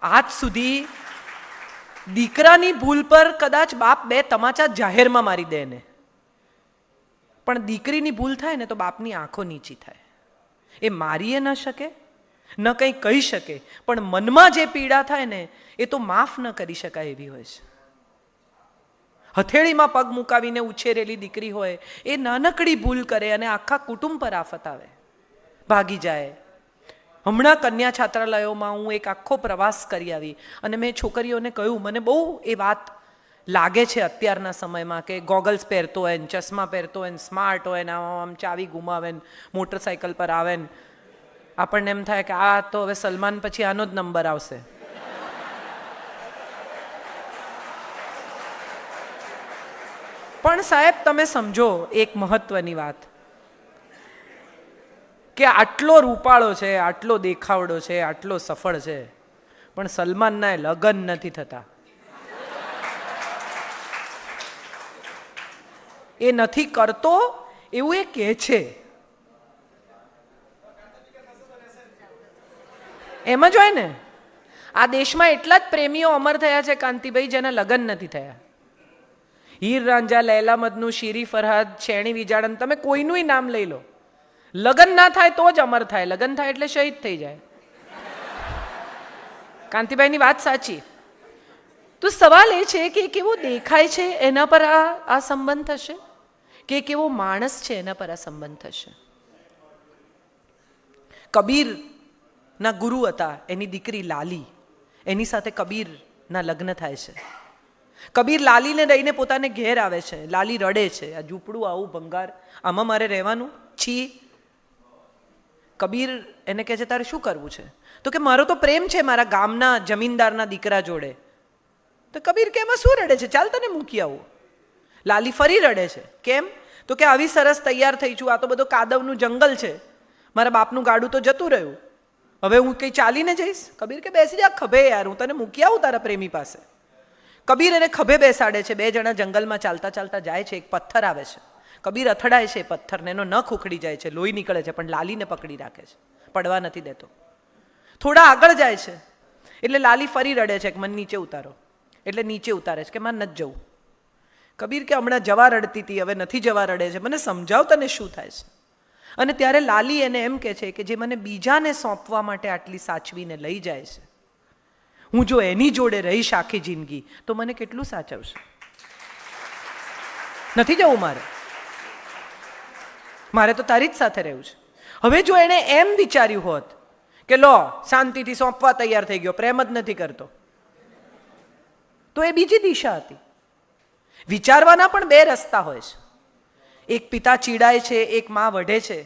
આજ સુધી દીકરાની ભૂલ પર કદાચ બાપ 2 તમાચા જાહેરમાં મારી દે ને, પણ દીકરીની ભૂલ થાય ને તો બાપની આંખો નીચી થાય. એ મારી ન શકે, ન કંઈ કહી શકે, પણ મનમાં જે પીડા થાય ને એ તો માફ ન કરી શકાય એવી હોય છે. હથેળીમાં પગ મુકાવીને ઉછેરેલી દીકરી હોય એ નાનકડી ભૂલ કરે અને આખા કુટુંબ પર આફત આવે, ભાગી જાય. હમણાં કન્યા છાત્રાલયોમાં હું એક આખો પ્રવાસ કરી આવી અને મેં છોકરીઓને કહ્યું, મને બહુ એ વાત લાગે છે અત્યારના સમયમાં કે ગોગલ્સ પહેરતો હોય ને, ચશ્મા પહેરતો હોય ને, સ્માર્ટ હોય ને, આમ ચાવી ગુમાવે ને, મોટરસાઇકલ પર આવે ને, આપણને એમ થાય કે આ તો હવે સલમાન પછી આનો જ નંબર આવશે. પણ સાહેબ તમે સમજો એક મહત્વની વાત, કે આટલો રૂપાળો છે, આટલો દેખાવડો છે, આટલો સફળ છે, પણ સલમાનના લગ્ન નથી થતા. એ નથી કરતો એવું એ કહે છે. એમ જ હોય ને, આ દેશમાં એટલા જ પ્રેમીઓ અમર થયા છે કાંતિભાઈ જેના લગ્ન નથી થયા. હીર રાંઝા, લૈલા મજનુ, શીરી ફરહાદ, શેણી વિજાડન, તમે કોઈનું નામ લઈ લો, લગ્ન ના થાય તો જ અમર થાય, લગ્ન થાય એટલે શહીદ થઈ જાય. કાંતિભાઈની વાત સાચી. તો સવાલ એ છે કે કેવો દેખાય છે એના પર આ સંબંધ થશે, કે કેવો માણસ છે એના પર આ સંબંધ થશે. કબીરના ગુરુ હતા, એની દીકરી લાલી, એની સાથે કબીરના લગ્ન થાય છે. કબીર લાલીને લઈને પોતાને ઘેર આવે છે. લાલી રડે છે, આ ઝૂંપડું આવું ભંગાર, આમાં મારે રહેવાનું છી. કબીર એને કહે છે તારે શું કરવું છે? તો કે મારો તો પ્રેમ છે મારા ગામના જમીનદારના દીકરા જોડે. તો કબીર કે એમાં શું રડે છે, ચાલ તને મૂકી આવું. લાલી ફરી રડે છે. કેમ? તો કે આવી સરસ તૈયાર થઈ છું, આ તો બધો કાદવનું જંગલ છે, મારા બાપનું ગાડું તો જતું રહ્યું, હવે હું કઈ ચાલીને જઈશ? કબીર કે બેસી જા ખભે યાર, હું તને મૂકી આવું તારા પ્રેમી પાસે. કબીર એને ખભે બેસાડે છે. 2 જણા જંગલમાં ચાલતા ચાલતા જાય છે. એક પથ્થર આવે છે. કબીર અથડાય છે પથ્થરને, એનો નખ ઉખડી જાય છે, લોહી નીકળે છે, પણ લાલીને પકડી રાખે છે, પડવા નથી દેતો. થોડા આગળ જાય છે એટલે લાલી ફરી રડે છે કે મને નીચે ઉતારો. એટલે નીચે ઉતારે છે કે મારે નથી જવું. કબીર કે હમણાં જવા રડતી હતી, હવે નથી જવા રડે છે, મને સમજાવ તને શું થાય છે. અને ત્યારે લાલી એને એમ કહે છે કે જે મને બીજાને સોંપવા માટે આટલી સાચવીને લઈ જાય છે, હું જો એની જોડે રહીશ આખી જિંદગી તો મને કેટલું સાચવશે. નથી જવું મારે તો તારી જ સાથે રહેવું છે. હવે જો એણે એમ વિચાર્યું હોત કે લો શાંતિથી સોંપવા તૈયાર થઈ ગયો, પ્રેમ જ નથી કરતો, તો એ બીજી દિશા હતી. વિચારવાના પણ 2 રસ્તા હોય છે. એક પિતા ચીડાય છે, એક માં વઢે છે.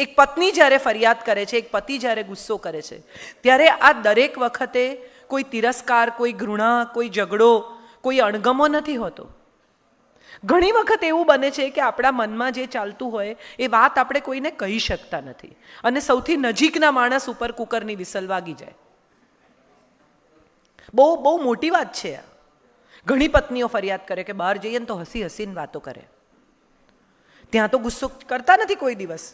એક પત્ની જ્યારે ફરિયાદ કરે છે, એક પતિ જ્યારે ગુસ્સો કરે છે, ત્યારે આ દરેક વખતે કોઈ તિરસ્કાર, કોઈ ઘૃણા, કોઈ ઝઘડો, કોઈ અણગમો નથી હોતો. ઘણી વખત એવું બને છે કે આપણા મનમાં જે ચાલતું હોય એ વાત આપણે કોઈને કહી શકતા નથી, અને સૌથી નજીકના માણસ ઉપર કુકરની વિસલ વાગી જાય. બહુ મોટી વાત છે. ઘણી પત્નીઓ ફરિયાદ કરે કે બહાર જઈએ ને તો હસી હસીને વાતો કરે, ત્યાં તો ગુસ્સો કરતા નથી કોઈ દિવસ,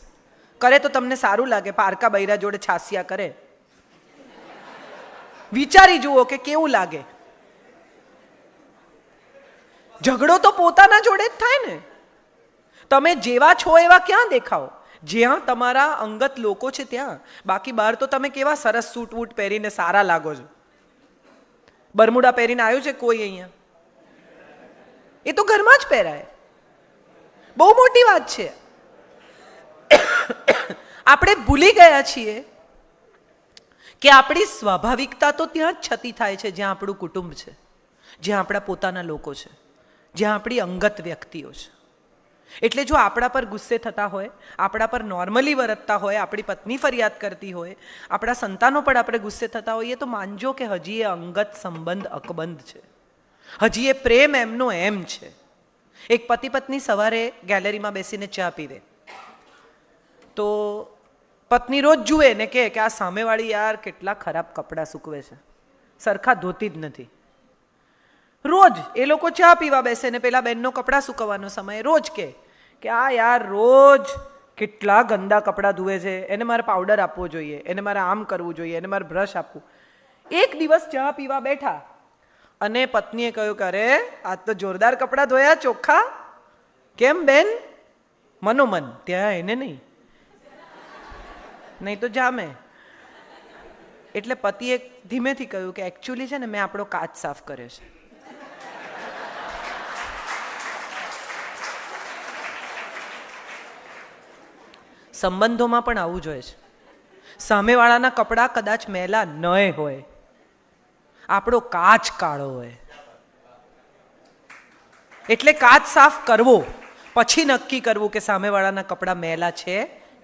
કરે તો તમને સારું લાગે, પારકા બૈરા જોડે છાસિયા કરે, વિચારી જુઓ કે કેવું લાગે. ઝઘડો તો પોતાના જોડે જ થાય ને. તમે જેવા છો એવા ક્યાં દેખાઓ? જ્યાં તમારા અંગત લોકો છે ત્યાં. બાકી બહાર તો તમે કેવા સરસ સૂટ વૂટ પહેરીને સારા લાગો છો. બરમુડા પહેરીને આવ્યું છે કોઈ અહીંયા? એ તો ઘરમાં જ પહેરાય. બહુ મોટી વાત છે. આપણે ભૂલી ગયા છીએ કે આપણી સ્વાભાવિકતા તો ત્યાં જ છતી થાય છે જ્યાં આપણું કુટુંબ છે, જ્યાં આપણા પોતાના લોકો છે, જ્યાં આપણી અંગત વ્યક્તિઓ છે. એટલે જો આપણા પર ગુસ્સે થતા હોય, આપણા પર નોર્મલી વર્તતા હોય, આપણી પત્ની ફરિયાદ કરતી હોય, આપણા સંતાનો પણ આપણે ગુસ્સે થતા હોઈએ, તો માનજો કે હજી એ અંગત સંબંધ અકબંધ છે, હજી એ પ્રેમ એમનો એમ છે. એક પતિ પત્ની સવારે ગેલેરીમાં બેસીને ચા પીવે તો પત્ની રોજ જુએ ને કે આ સામેવાળી યાર કેટલા ખરાબ કપડાં સૂકવે છે, સરખા ધોતી જ નથી. રોજ એ લોકો ચા પીવા બેસે ને પેલા બેનનો કપડાં સૂકવવાનો સમય રોજ કે આ યાર રોજ કેટલા ગંદા કપડાં ધુએ છે, એને મારે પાવડર આપવો જોઈએ, એને મારે આમ કરવું જોઈએ, એને મારે બ્રશ આપવું. એક દિવસ ચા પીવા બેઠા અને પત્નીએ કહ્યું કે અરે આજ તો જોરદાર કપડાં ધોયા, ચોખ્ખા. કેમ બેન? મનોમન. ત્યાં એને નહીં તો જામે. એટલે પતિએ ધીમેથી કહ્યું કે એકચ્યુઅલી છે ને મેં આપણો કાચ સાફ કર્યો છે. સંબંધોમાં પણ આવું જોઈએ છે. સામેવાળાના કપડાં કદાચ મેલા ન હોય, આપણો કાચ કાળો હોય, એટલે કાચ સાફ કરવો, પછી નક્કી કરવું કે સામેવાળાના કપડાં મેલા છે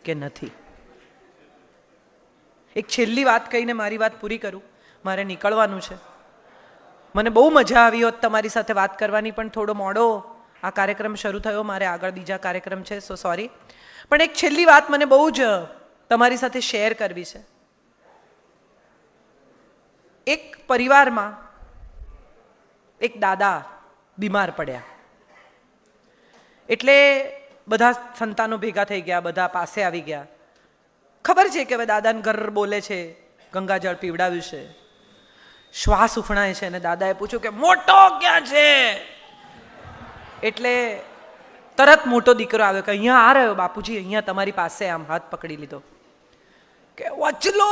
કે નથી. એક છેલ્લી વાત કહીને મારી વાત પૂરી કરું, મારે નીકળવાનું છે. મને બહુ મજા આવી હોત તમારી સાથે વાત કરવાની, પણ થોડો મોડો આ કાર્યક્રમ શરૂ થયો, મારે આગળ બીજા કાર્યક્રમ છે, સો સોરી. પણ એક છેલ્લી વાત મને બહુ જ તમારી સાથે શેર કરવી છે. એક પરિવારમાં એક દાદા બીમાર પડ્યા, એટલે બધા સંતાનો ભેગા થઈ ગયા, બધા પાસે આવી ગયા. ખબર છે કે હવે દાદાને ઘર બોલે છે, ગંગાજળ પીવડાવ્યું છે, શ્વાસ ઉફણાય છે, અને દાદાએ પૂછ્યું કે મોટો ક્યાં છે? એટલે તરત મોટો દીકરો આવ્યો કે અહીંયા આ રહ્યો બાપુજી, અહીંયા તમારી પાસે. આમ હાથ પકડી લીધો કે વચલો.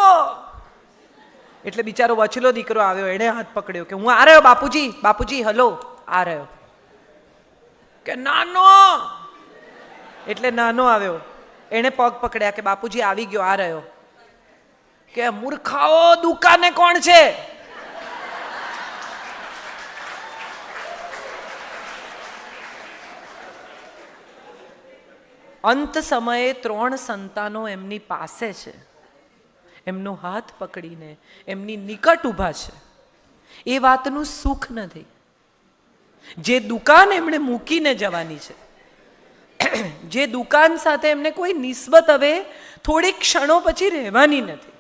એટલે બિચારો વચલો દીકરો આવ્યો, એણે હાથ પકડ્યો કે હું આ રહ્યો બાપુજી, બાપુજી હલો, આ રહ્યો. કે નાનો. એટલે નાનો આવ્યો, એણે પગ પકડ્યા કે બાપુજી આવી ગયો, આ રહ્યો. કે મૂર્ખાઓ, દુકાને કોણ છે? અંત સમયે 3 સંતાનો એમની પાસે છે, એમનો હાથ પકડીને એમની નિકટ ઊભા છે. એ વાતનું સુખ નથી. જે દુકાન એમણે મૂકીને જવાની છે, જે દુકાન સાથે એમને કોઈ નિસ્બત હવે થોડી ક્ષણો પછી રહેવાની નથી,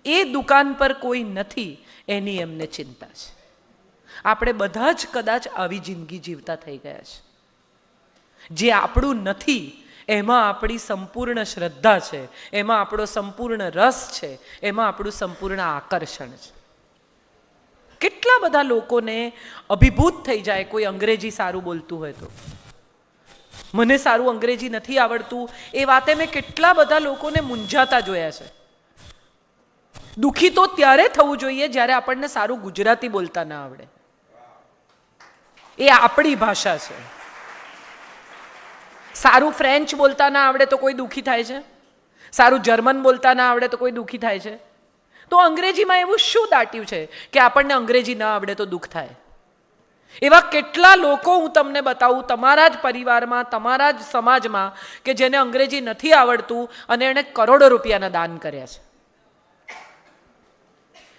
એ દુકાન પર કોઈ નથી, એની એમને ચિંતા છે. આપણે બધા જ કદાચ આવી જિંદગી જીવતા થઈ ગયા છે. જે આપણું નથી એમાં આપણી સંપૂર્ણ શ્રદ્ધા છે, એમાં આપણો સંપૂર્ણ રસ છે, એમાં આપણું સંપૂર્ણ આકર્ષણ છે. કેટલા બધા લોકોને અભિભૂત થઈ જાય કોઈ અંગ્રેજી સારું બોલતું હોય તો. મને સારું અંગ્રેજી નથી આવડતું એ વાતે મેં કેટલા બધા લોકોને મૂંઝાતા જોયા છે. દુઃખી તો ત્યારે થવું જોઈએ જ્યારે આપણને સારું ગુજરાતી બોલતા ના આવડે. એ આપણી ભાષા છે. સારું ફ્રેન્ચ બોલતા ના આવડે તો કોઈ દુઃખી થાય છે, સારું જર્મન બોલતા ના આવડે તો કોઈ દુઃખી થાય છે. તો અંગ્રેજીમાં એવું શું દાટ્યું છે કે આપણને અંગ્રેજી ના આવડે તો દુઃખ થાય? એવા કેટલા લોકો હું તમને બતાવું તમારા જ પરિવારમાં, તમારા જ સમાજમાં, કે જેને અંગ્રેજી નથી આવડતું અને એણે કરોડો રૂપિયાના દાન કર્યા છે.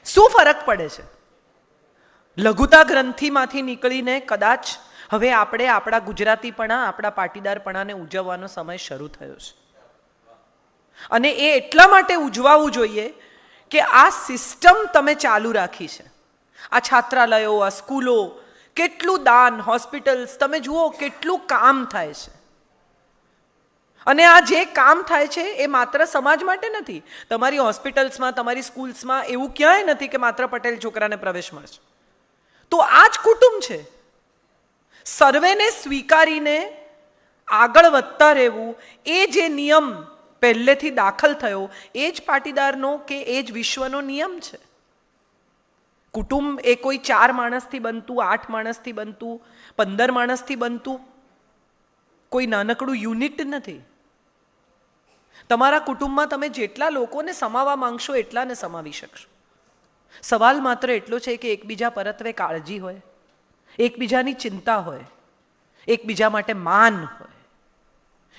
શું ફરક પડે છે? લઘુતા ગ્રંથિમાંથી નીકળીને કદાચ હવે આપણે આપણા ગુજરાતીપણા, આપણા પાટીદારપણાને ઉજવવાનો સમય શરૂ થયો છે. અને એ એટલા માટે ઉજવાવું જોઈએ કે આ સિસ્ટમ તમે ચાલુ રાખી છે. આ છાત્રાલયો, આ સ્કૂલો, કેટલું દાન, હોસ્પિટલ્સ, તમે જુઓ કેટલું કામ થાય છે. અને આ જે કામ થાય છે એ માત્ર સમાજ માટે નથી. તમારી હોસ્પિટલ્સમાં, તમારી સ્કૂલ્સમાં એવું ક્યાંય નથી કે માત્ર પટેલ છોકરાને પ્રવેશ મળશે. તો આ જ કુટુંબ છે. સર્વેને સ્વીકારીને આગળ વધતા રહેવું, એ જે નિયમ પહેલેથી દાખલ થયો, એ જ પાટીદારનો કે એ જ વિશ્વનો નિયમ છે. કુટુંબ એ કોઈ 4 માણસથી બનતું, 8 માણસથી બનતું, 15 માણસથી બનતું કોઈ નાનકડું યુનિટ નથી. તમારા કુટુંબમાં તમે જેટલા લોકોને સમાવવા માંગશો એટલાને સમાવી શકશો. સવાલ માત્ર એટલો છે કે એકબીજા પરત્વે કાળજી હોય, એકબીજાની ચિંતા હોય, એકબીજા માટે માન હોય.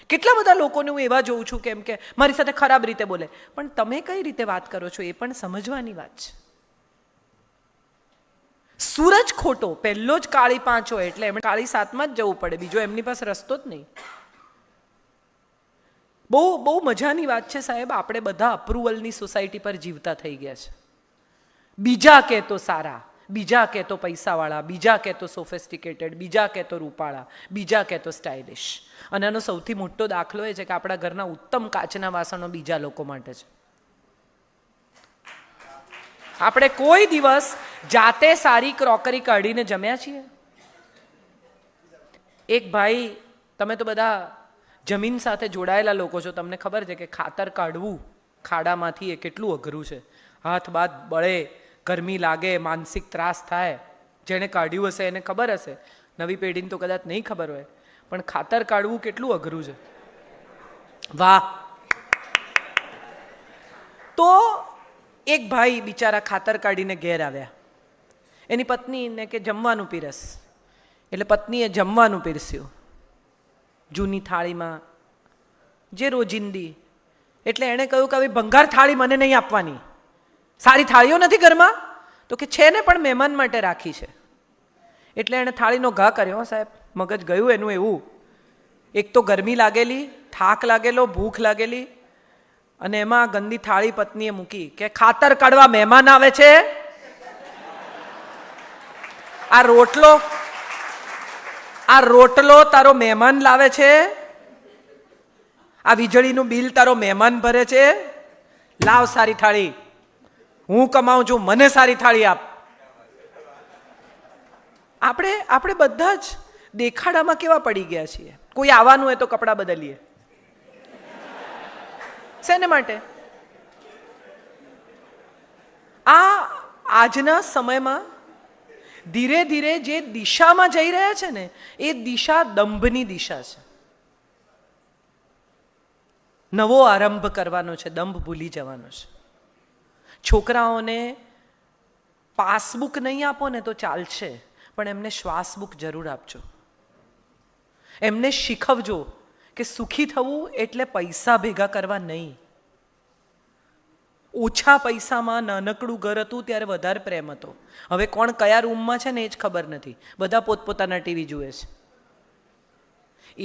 કેટલા બધા લોકોને હું એવા જોઉં છું કેમ કે મારી સાથે ખરાબ રીતે બોલે, પણ તમે કઈ રીતે વાત કરો છો એ પણ સમજવાની વાત છે. સૂરજ ખોટો, પહેલો જ કાળી 5 હોય એટલે એમણે કાળી 7માં જ જવું પડે, બીજો એમની પાસે રસ્તો જ નહીં. બહુ બહુ મજાની વાત છે સાહેબ, આપણે બધા અપ્રુવલની સોસાયટી પર જીવતા થઈ ગયા છે. બીજા કે તો સારા, બીજા કે તો પૈસાવાળા, બીજા કે તો સોફિસ્ટિકેટેડ, બીજા કે તો રૂપાળા, બીજા કે તો સ્ટાઇલિશ. અને આનો સૌથી મોટો દાખલો એ છે કે આપણા ઘરના ઉત્તમ કાચના વાસણો બીજા લોકો માટે છે. આપણે કોઈ દિવસ જાતે સારી ક્રોકરી કાઢીને જમ્યા છીએ? એક ભાઈ, તમે તો બધા જમીન સાથે જોડાયેલા લોકો છો, તમને ખબર છે કે ખાતર કાઢવું ખાડામાંથી એ કેટલું અઘરું છે. હાથ બાથ બળે, ગરમી લાગે, માનસિક ત્રાસ થાય. જેણે કાઢ્યું હશે એને ખબર હશે, નવી પેઢીને તો કદાચ નહીં ખબર હોય, પણ ખાતર કાઢવું કેટલું અઘરું છે. વાહ! તો એક ભાઈ બિચારા ખાતર કાઢીને ઘેર આવ્યા. એની પત્નીને કે જમવાનું પીરસ, એટલે પત્નીએ જમવાનું પીરસ્યું જૂની થાળીમાં, જે રોજિંદી. એટલે એણે કહ્યું કે હવે ભંગાર થાળી મને નહીં આપવાની, સારી થાળીઓ નથી ઘરમાં? તો કે છે ને, પણ મહેમાન માટે રાખી છે. એટલે એણે થાળીનો ઘા કર્યો. સાહેબ, મગજ ગયું એનું એવું. એક તો ગરમી લાગેલી, થાક લાગેલો, ભૂખ લાગેલી, અને એમાં ગંદી થાળી પત્નીએ મૂકી કે ખાતર કાઢવા મહેમાન આવે છે, આ રોટલો તારો મહેમાન લાવે છે, આ વીજળીનું બિલ તારો મહેમાન ભરે છે, લાવ સારી થાળી, હું કમાઉં છું, મને સારી થાળી આપ. આપણે બધા જ દેખાડામાં કેવા પડી ગયા છીએ. કોઈ આવવાનું હોય તો કપડાં બદલીએ. શેને માટે? આજના સમયમાં ધીરે ધીરે જે દિશામાં જઈ રહ્યા છે ને, એ દિશા દંભની દિશા છે. નવો આરંભ કરવાનો છે, દંભ ભૂલી જવાનો છે. છોકરાઓને પાસબુક નહીં આપો ને તો ચાલશે, પણ એમને શ્વાસબુક જરૂર આપજો. એમને શીખવજો કે સુખી થવું એટલે પૈસા ભેગા કરવા નહીં. ઓછા પૈસામાં નાનકડું ઘર હતું ત્યારે વધારે પ્રેમ હતો. હવે કોણ કયા રૂમમાં છે ને એ જ ખબર નથી. બધા પોતપોતાના ટીવી જુએ છે.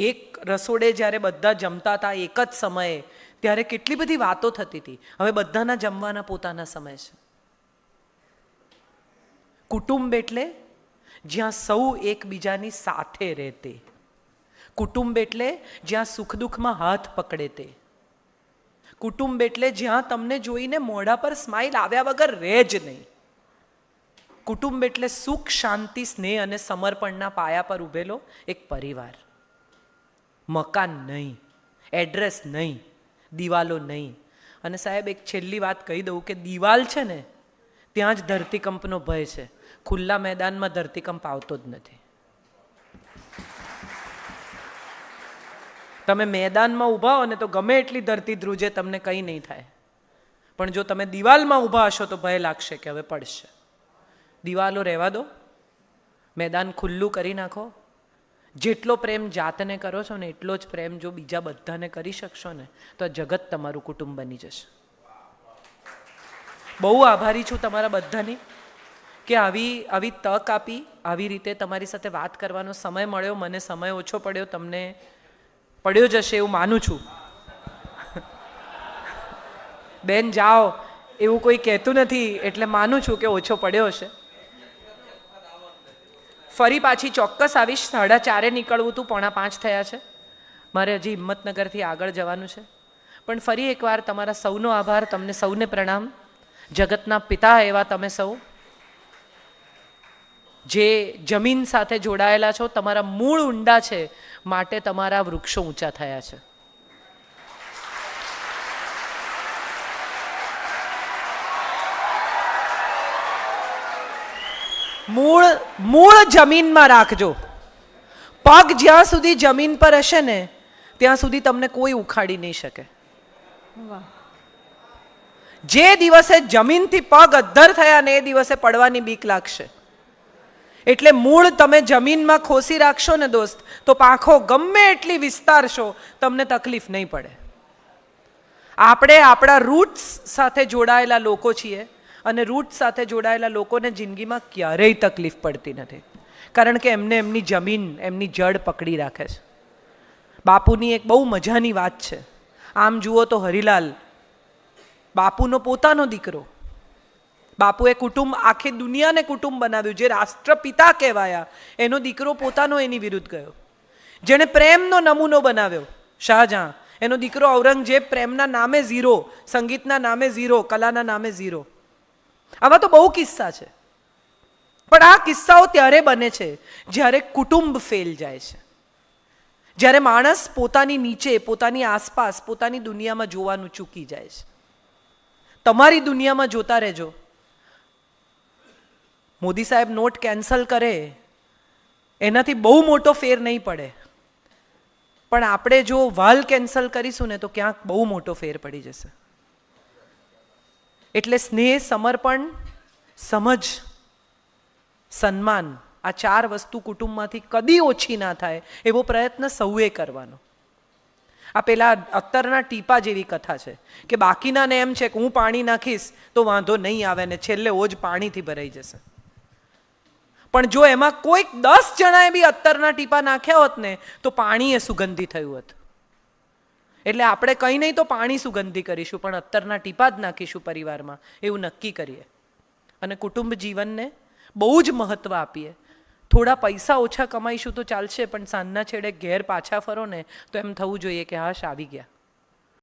એક રસોડે જ્યારે બધા જમતા હતા એક જ સમયે, ત્યારે કેટલી બધી વાતો થતી હતી. હવે બધાના જમવાના પોતાના સમય છે. કુટુંબ એટલે જ્યાં સૌ એકબીજાની સાથે રહેતે. કુટુંબ એટલે જ્યાં સુખ દુઃખમાં હાથ પકડે તે. કુટુંબ એટલે જ્યાં તમને જોઈને મોઢા પર સ્માઇલ આવ્યા વગર રહે જ નહીં. કુટુંબ એટલે સુખ, શાંતિ, સ્નેહ અને સમર્પણના પાયા પર ઉભેલો એક પરિવાર. મકાન નહીં, એડ્રેસ નહીં, દિવાલો નહીં. અને સાહેબ, એક છેલ્લી વાત કહી દઉં કે દિવાલ છે ને ત્યાં જ ધરતીકંપનો ભય છે. ખુલ્લા મેદાનમાં ધરતીકંપ આવતો જ નથી. તમે મેદાનમાં ઊભા હો ને તો ગમે એટલી ધરતી ધ્રુજે, તમને કંઈ નહીં થાય. પણ જો તમે દિવાલમાં ઊભા હશો તો ભય લાગશે કે હવે પડશે. દિવાલો રહેવા દો, મેદાન ખુલ્લું કરી નાખો. જેટલો પ્રેમ જાતને કરો છો ને એટલો જ પ્રેમ જો બીજા બધાને કરી શકશો ને તો આ જગત તમારું કુટુંબ બની જશે. બહુ આભારી છું તમારા બધાની કે આવી તક આપી, આવી રીતે તમારી સાથે વાત કરવાનો સમય મળ્યો. મને સમય ઓછો પડ્યો, તમને પડ્યો જશે એવું માનું છું. બેન જાઓ એવું કોઈ કહેતું નથી, એટલે માનું છું કે ઓછો પડ્યો હશે. ફરી પાછી ચોક્કસ આવીશ. 4:30 નીકળવું હતું, 4:45 થયા છે. મારે હજી હિંમતનગરથી આગળ જવાનું છે. પણ ફરી એકવાર તમારા સૌનો આભાર, તમને સૌને પ્રણામ. જગતના પિતા એવા તમે સૌ જે જમીન સાથે જોડાયેલા છો, તમારા મૂળ ઊંડા છે, માટે તમારા વૃક્ષો ઊંચા થયા છે. મૂળ જમીનમાં રાખજો. પગ જ્યાં સુધી જમીન પર હશે ને ત્યાં સુધી તમને કોઈ ઉખાડી નહીં શકે. જે દિવસે જમીનથી પગ અદ્ધર થયા ને એ દિવસે પડવાની બીક લાગશે. એટલે મૂળ તમે જમીનમાં ખોસી રાખશો ને દોસ્ત, તો પાંખો ગમે એટલી વિસ્તારશો તમને તકલીફ નહીં પડે. આપણે આપણા રૂટ્સ સાથે જોડાયેલા લોકો છીએ, અને રૂટ સાથે જોડાયેલા લોકોને જિંદગીમાં ક્યારેય તકલીફ પડતી નથી, કારણ કે એમને એમની જમીન, એમની જડ પકડી રાખે છે. બાપુની એક બહુ મજાની વાત છે. આમ જુઓ તો હરિલાલ બાપુનો પોતાનો દીકરો. બાપુએ કુટુંબ, આખી દુનિયાને કુટુંબ બનાવ્યું. જે રાષ્ટ્રપિતા કહેવાયા એનો દીકરો પોતાનો એની વિરુદ્ધ ગયો. જેણે પ્રેમનો નમૂનો બનાવ્યો શાહજહાં, એનો દીકરો ઔરંગઝેબ પ્રેમના નામે 0, સંગીતના નામે 0, કલાના નામે 0. આમાં તો બહુ કિસ્સા છે, પણ આ કિસ્સાઓ ત્યારે બને છે જ્યારે કુટુંબ ફેલ જાય છે, જ્યારે માણસ પોતાની નીચે, પોતાની આસપાસ, પોતાની દુનિયામાં જોવાનું ચૂકી જાય છે. તમારી દુનિયામાં જોતા રહેજો. મોદી સાહેબ નોટ કેન્સલ કરે એનાથી બહુ મોટો ફેર નહીં પડે, પણ આપણે જો વાલ કેન્સલ કરીશું ને તો ક્યાંક બહુ મોટો ફેર પડી જશે. એટલે સ્નેહ, સમર્પણ, સમજ, સન્માન, આ 4 વસ્તુ કુટુંબમાંથી કદી ઓછી ના થાય એવો પ્રયત્ન સૌએ કરવાનો. આ પેલા અત્તરના ટીપા જેવી કથા છે કે બાકીનાને એમ છે કે હું પાણી નાખીશ તો વાંધો નહીં આવે ને છેલ્લે ઓજ પાણીથી ભરાઈ જશે. પણ જો એમાં કોઈક 10 જણાએ બી અત્તરના ટીપા નાખ્યા હોત ને તો પાણી એ સુગંધી થયું હોત. એટલે આપણે કંઈ નહીં તો પાણી સુગંધી કરીશું, પણ અત્તરના ટીપા જ નાખીશું પરિવારમાં, એવું નક્કી કરીએ. અને કુટુંબ જીવનને બહુ જ મહત્વ આપીએ. થોડા પૈસા ઓછા કમાઈશું તો ચાલશે, પણ સાંજના છેડે ઘેર પાછા ફરો ને તો એમ થવું જોઈએ કે હાશ આવી ગયા.